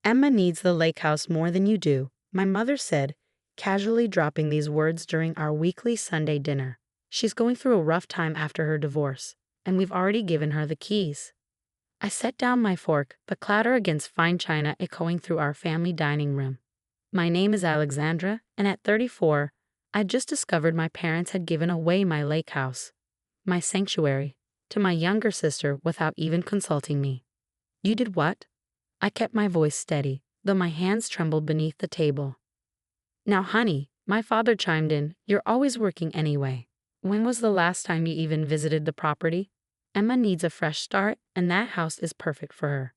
Emma needs the lake house more than you do, my mother said, casually dropping these words during our weekly Sunday dinner. She's going through a rough time after her divorce, and we've already given her the keys. I set down my fork, the clatter against fine china echoing through our family dining room. My name is Alexandra, and at 34, I'd just discovered my parents had given away my lake house, my sanctuary, to my younger sister without even consulting me. You did what? I kept my voice steady, though my hands trembled beneath the table. Now, honey, my father chimed in, you're always working anyway. When was the last time you even visited the property? Emma needs a fresh start, and that house is perfect for her.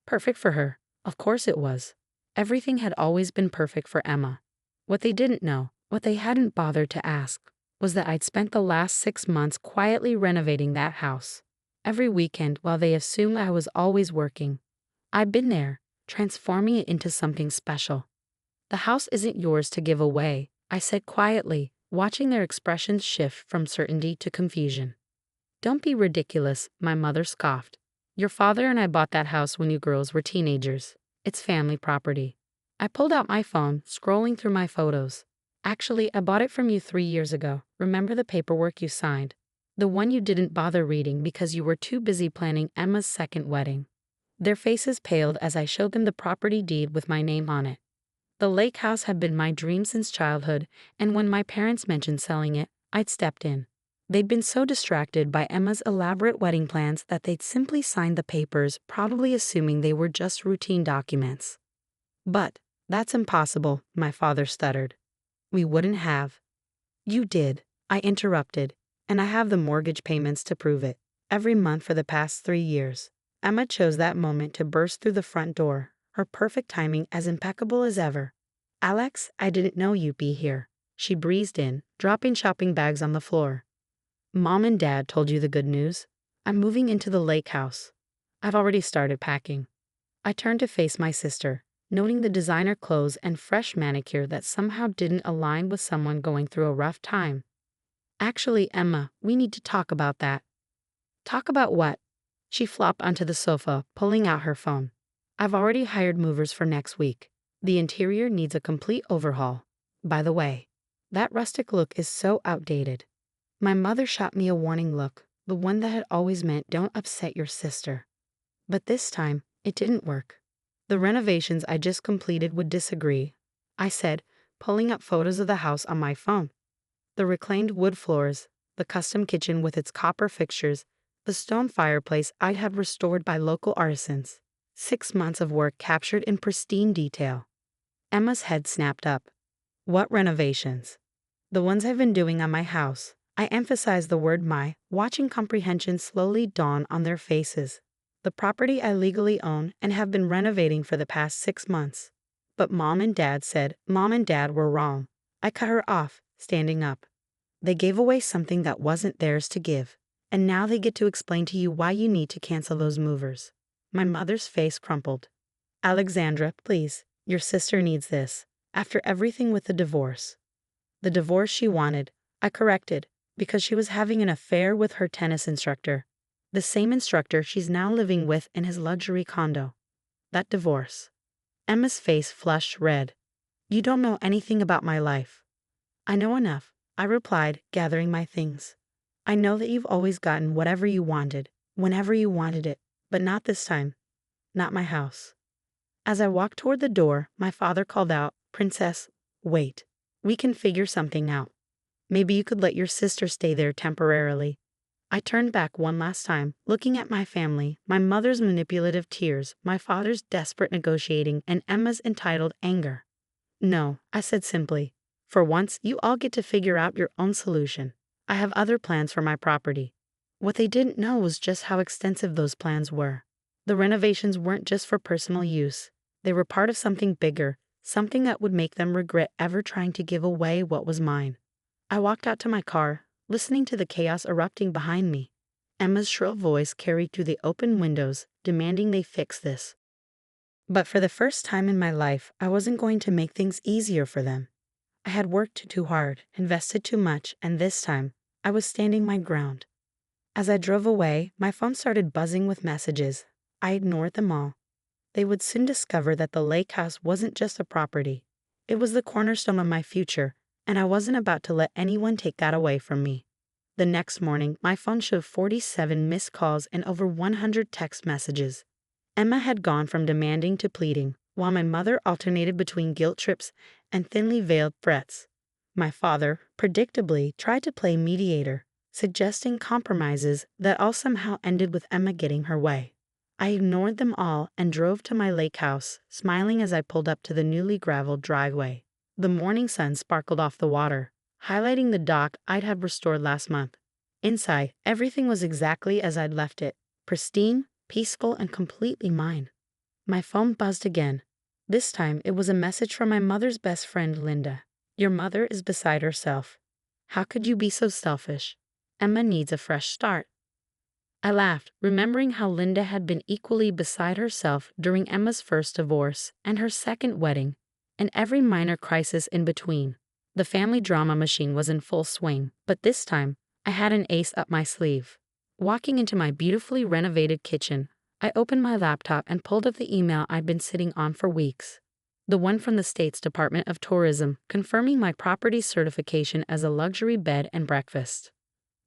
Perfect for her. Of course it was. Everything had always been perfect for Emma. What they didn't know, what they hadn't bothered to ask, was that I'd spent the last 6 months quietly renovating that house. Every weekend, while they assumed I was always working, I'd been there, transforming it into something special. The house isn't yours to give away, I said quietly, watching their expressions shift from certainty to confusion. Don't be ridiculous, my mother scoffed. Your father and I bought that house when you girls were teenagers. It's family property. I pulled out my phone, scrolling through my photos. Actually, I bought it from you 3 years ago. Remember the paperwork you signed? The one you didn't bother reading because you were too busy planning Emma's second wedding. Their faces paled as I showed them the property deed with my name on it. The lake house had been my dream since childhood, and when my parents mentioned selling it, I'd stepped in. They'd been so distracted by Emma's elaborate wedding plans that they'd simply signed the papers, probably assuming they were just routine documents. But that's impossible, my father stuttered. We wouldn't have. You did, I interrupted, and I have the mortgage payments to prove it. Every month for the past 3 years. Emma chose that moment to burst through the front door, her perfect timing as impeccable as ever. Alex, I didn't know you'd be here. She breezed in, dropping shopping bags on the floor. Mom and Dad told you the good news. I'm moving into the lake house. I've already started packing. I turned to face my sister, noting the designer clothes and fresh manicure that somehow didn't align with someone going through a rough time. Actually, Emma, we need to talk about that. Talk about what? She flopped onto the sofa, pulling out her phone. I've already hired movers for next week. The interior needs a complete overhaul. By the way, that rustic look is so outdated. My mother shot me a warning look, the one that had always meant don't upset your sister. But this time, it didn't work. The renovations I just completed would disagree, I said, pulling up photos of the house on my phone. The reclaimed wood floors, the custom kitchen with its copper fixtures, the stone fireplace I'd have restored by local artisans. 6 months of work captured in pristine detail. Emma's head snapped up. What renovations? The ones I've been doing on my house. I emphasized the word my, watching comprehension slowly dawn on their faces. The property I legally own and have been renovating for the past 6 months. But Mom and Dad were wrong. I cut her off, standing up. They gave away something that wasn't theirs to give. And now they get to explain to you why you need to cancel those movers. My mother's face crumpled. Alexandra, please, your sister needs this. After everything with the divorce. The divorce she wanted, I corrected, because she was having an affair with her tennis instructor. The same instructor she's now living with in his luxury condo. That divorce. Emma's face flushed red. You don't know anything about my life. I know enough, I replied, gathering my things. I know that you've always gotten whatever you wanted, whenever you wanted it, but not this time. Not my house. As I walked toward the door, my father called out, Princess, wait. We can figure something out. Maybe you could let your sister stay there temporarily. I turned back one last time, looking at my family, my mother's manipulative tears, my father's desperate negotiating, and Emma's entitled anger. No, I said simply. For once, you all get to figure out your own solution. I have other plans for my property. What they didn't know was just how extensive those plans were. The renovations weren't just for personal use. They were part of something bigger, something that would make them regret ever trying to give away what was mine. I walked out to my car, listening to the chaos erupting behind me. Emma's shrill voice carried through the open windows, demanding they fix this. But for the first time in my life, I wasn't going to make things easier for them. I had worked too hard, invested too much, and this time, I was standing my ground. As I drove away, my phone started buzzing with messages. I ignored them all. They would soon discover that the lake house wasn't just a property. It was the cornerstone of my future, and I wasn't about to let anyone take that away from me. The next morning, my phone showed 47 missed calls and over 100 text messages. Emma had gone from demanding to pleading, while my mother alternated between guilt trips and thinly veiled threats. My father, predictably, tried to play mediator, suggesting compromises that all somehow ended with Emma getting her way. I ignored them all and drove to my lake house, smiling as I pulled up to the newly graveled driveway. The morning sun sparkled off the water, highlighting the dock I'd have restored last month. Inside, everything was exactly as I'd left it, pristine, peaceful, and completely mine. My phone buzzed again. This time, it was a message from my mother's best friend, Linda. "Your mother is beside herself. How could you be so selfish? Emma needs a fresh start." I laughed, remembering how Linda had been equally beside herself during Emma's first divorce and her second wedding, and every minor crisis in between. The family drama machine was in full swing, but this time, I had an ace up my sleeve. Walking into my beautifully renovated kitchen, I opened my laptop and pulled up the email I'd been sitting on for weeks. The one from the state's Department of Tourism, confirming my property certification as a luxury bed and breakfast.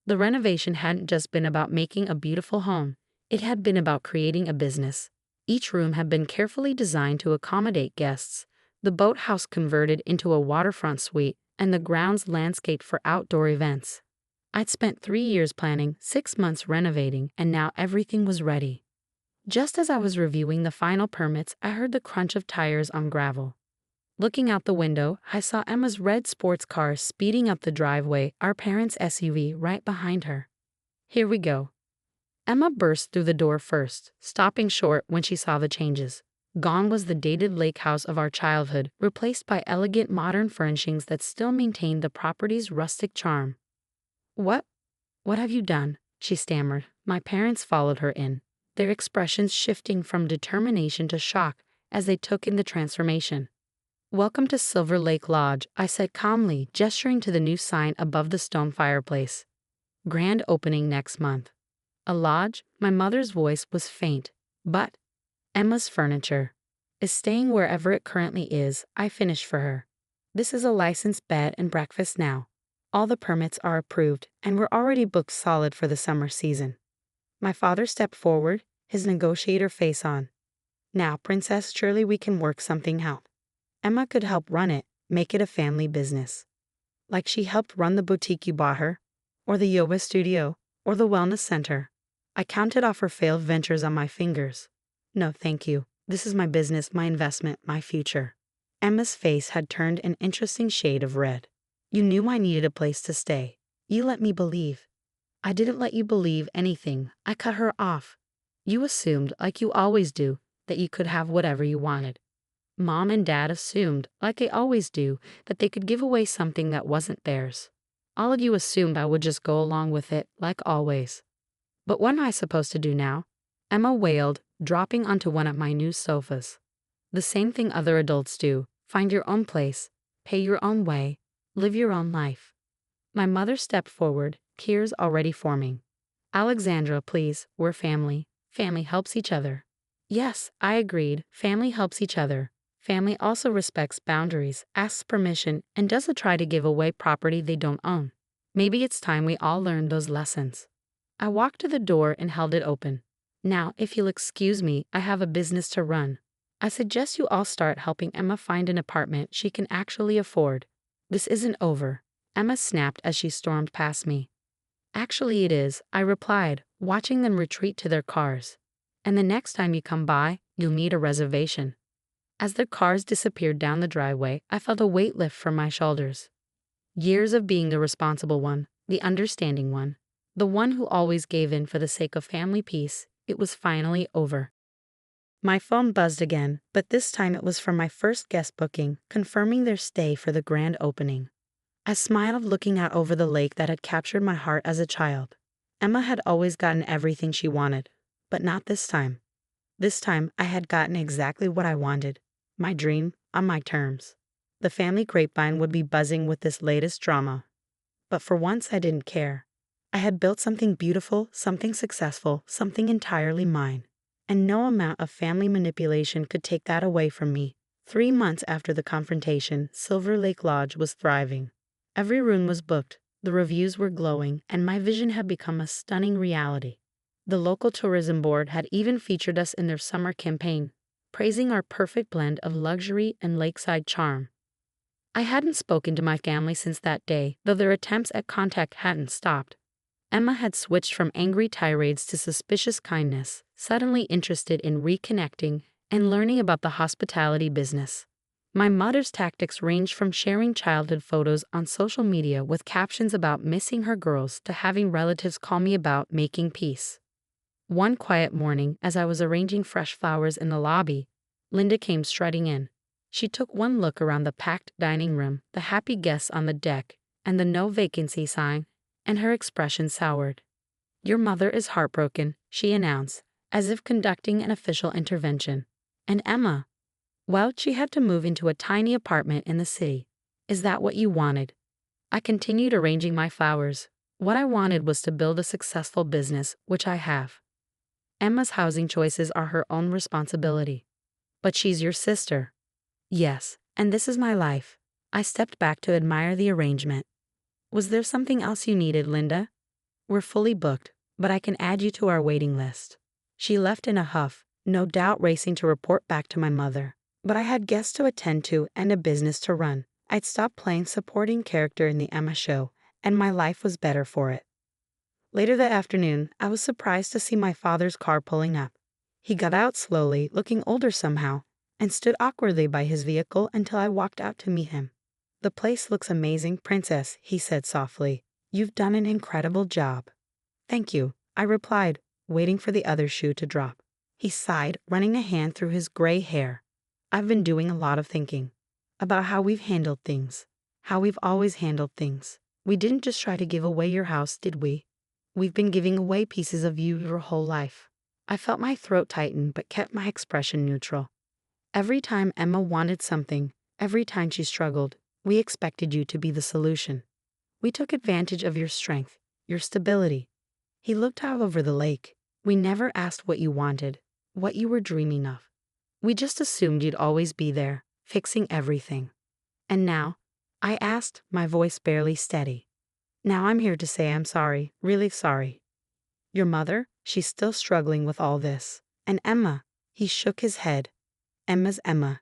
The renovation hadn't just been about making a beautiful home, it had been about creating a business. Each room had been carefully designed to accommodate guests, the boathouse converted into a waterfront suite, and the grounds landscaped for outdoor events. I'd spent 3 years planning, 6 months renovating, and now everything was ready. Just as I was reviewing the final permits, I heard the crunch of tires on gravel. Looking out the window, I saw Emma's red sports car speeding up the driveway, our parents' SUV right behind her. "Here we go." Emma burst through the door first, stopping short when she saw the changes. Gone was the dated lake house of our childhood, replaced by elegant modern furnishings that still maintained the property's rustic charm. "What? What have you done?" she stammered. My parents followed her in, their expressions shifting from determination to shock as they took in the transformation. "Welcome to Silver Lake Lodge," I said calmly, gesturing to the new sign above the stone fireplace. "Grand opening next month." "A lodge?" My mother's voice was faint. "But Emma's furniture is staying wherever it currently is," I finished for her. "This is a licensed bed and breakfast now. All the permits are approved, and we're already booked solid for the summer season." My father stepped forward, his negotiator face on. "Now, Princess, surely we can work something out. Emma could help run it, make it a family business. Like she helped run the boutique you bought her, or the yoga studio, or the wellness center." I counted off her failed ventures on my fingers. "No, thank you. This is my business, my investment, my future." Emma's face had turned an interesting shade of red. "You knew I needed a place to stay. You let me believe." "I didn't let you believe anything." I cut her off. "You assumed, like you always do, that you could have whatever you wanted. Mom and Dad assumed, like they always do, that they could give away something that wasn't theirs. All of you assumed I would just go along with it, like always. But what am I supposed to do now?" Emma wailed, dropping onto one of my new sofas. "The same thing other adults do. Find your own place, pay your own way, live your own life." My mother stepped forward, tears already forming. "Alexandra, please, we're family. Family helps each other." "Yes," I agreed, family helps each other. Family also respects boundaries, asks permission, and doesn't try to give away property they don't own. Maybe it's time we all learned those lessons. I walked to the door and held it open. "Now, if you'll excuse me, I have a business to run. I suggest you all start helping Emma find an apartment she can actually afford. This isn't over," Emma snapped as she stormed past me. "Actually it is," I replied, watching them retreat to their cars. "And the next time you come by, you'll need a reservation." As their cars disappeared down the driveway, I felt a weight lift from my shoulders. Years of being the responsible one, the understanding one, the one who always gave in for the sake of family peace, it was finally over. My phone buzzed again, but this time it was from my first guest booking, confirming their stay for the grand opening. I smiled, looking out over the lake that had captured my heart as a child. Emma had always gotten everything she wanted, but not this time. This time I had gotten exactly what I wanted. My dream, on my terms. The family grapevine would be buzzing with this latest drama. But for once I didn't care. I had built something beautiful, something successful, something entirely mine. and no amount of family manipulation could take that away from me. 3 months after the confrontation, Silver Lake Lodge was thriving. Every room was booked, the reviews were glowing, and my vision had become a stunning reality. The local tourism board had even featured us in their summer campaign, praising our perfect blend of luxury and lakeside charm. I hadn't spoken to my family since that day, though their attempts at contact hadn't stopped. Emma had switched from angry tirades to suspicious kindness, suddenly interested in reconnecting and learning about the hospitality business. My mother's tactics ranged from sharing childhood photos on social media with captions about missing her girls to having relatives call me about making peace. One quiet morning, as I was arranging fresh flowers in the lobby, Linda came strutting in. She took one look around the packed dining room, the happy guests on the deck, and the no vacancy sign, and her expression soured. "Your mother is heartbroken," she announced, as if conducting an official intervention. "And Emma? Well, she had to move into a tiny apartment in the city. Is that what you wanted?" I continued arranging my flowers. What I wanted was to build a successful business, which I have. Emma's housing choices are her own responsibility. But she's your sister. Yes, and this is my life. I stepped back to admire the arrangement. Was there something else you needed, Linda? We're fully booked, but I can add you to our waiting list. She left in a huff, no doubt racing to report back to my mother. But I had guests to attend to and a business to run. I'd stopped playing supporting character in the Emma show, and my life was better for it. Later that afternoon, I was surprised to see my father's car pulling up. He got out slowly, looking older somehow, and stood awkwardly by his vehicle until I walked out to meet him. "The place looks amazing, Princess," he said softly. "You've done an incredible job." "Thank you," I replied, waiting for the other shoe to drop. He sighed, running a hand through his gray hair. "I've been doing a lot of thinking about how we've handled things, how we've always handled things. We didn't just try to give away your house, did we? We've been giving away pieces of you your whole life." I felt my throat tighten but kept my expression neutral. "Every time Emma wanted something, every time she struggled, we expected you to be the solution. We took advantage of your strength, your stability." He looked out over the lake. "We never asked what you wanted, what you were dreaming of. We just assumed you'd always be there, fixing everything. And now," I asked, my voice barely steady. "Now I'm here to say I'm sorry, really sorry. Your mother, she's still struggling with all this. And Emma," he shook his head. "Emma's Emma.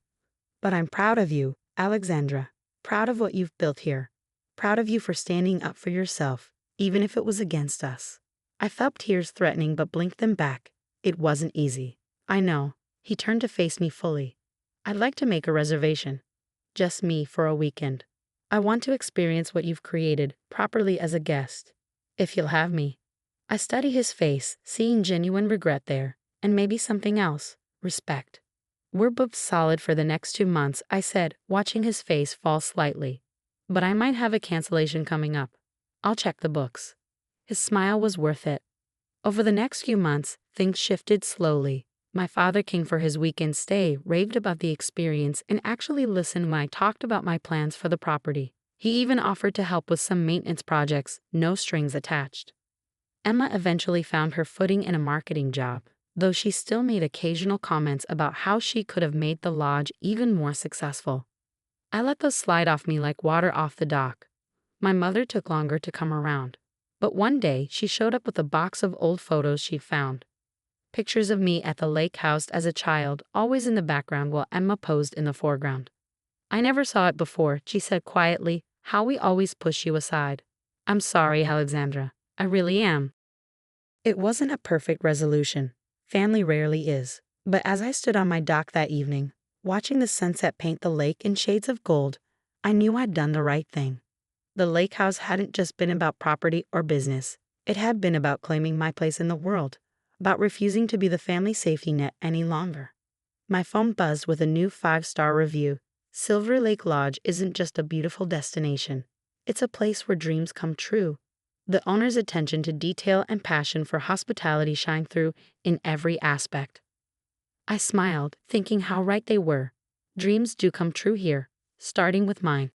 But I'm proud of you, Alexandra. Proud of what you've built here. Proud of you for standing up for yourself, even if it was against us." I felt tears threatening but blinked them back. It wasn't easy. "I know." He turned to face me fully. "I'd like to make a reservation. Just me for a weekend. I want to experience what you've created properly as a guest. If you'll have me." I studied his face, seeing genuine regret there, and maybe something else, respect. "We're booked solid for the next 2 months," I said, watching his face fall slightly. "But I might have a cancellation coming up. I'll check the books." His smile was worth it. Over the next few months, things shifted slowly. My father came for his weekend stay, raved about the experience, and actually listened when I talked about my plans for the property. He even offered to help with some maintenance projects, no strings attached. Emma eventually found her footing in a marketing job, though she still made occasional comments about how she could have made the lodge even more successful. I let those slide off me like water off the dock. My mother took longer to come around. But one day, she showed up with a box of old photos she'd found. Pictures of me at the lake housed as a child, always in the background while Emma posed in the foreground. "I never saw it before," she said quietly. "How we always push you aside." "I'm sorry, Alexandra. I really am." It wasn't a perfect resolution. Family rarely is. But as I stood on my dock that evening, watching the sunset paint the lake in shades of gold, I knew I'd done the right thing. The lake house hadn't just been about property or business. It had been about claiming my place in the world, about refusing to be the family safety net any longer. My phone buzzed with a new 5-star review. "Silver Lake Lodge isn't just a beautiful destination. It's a place where dreams come true." The owner's attention to detail and passion for hospitality shined through in every aspect. I smiled, thinking how right they were. Dreams do come true here, starting with mine.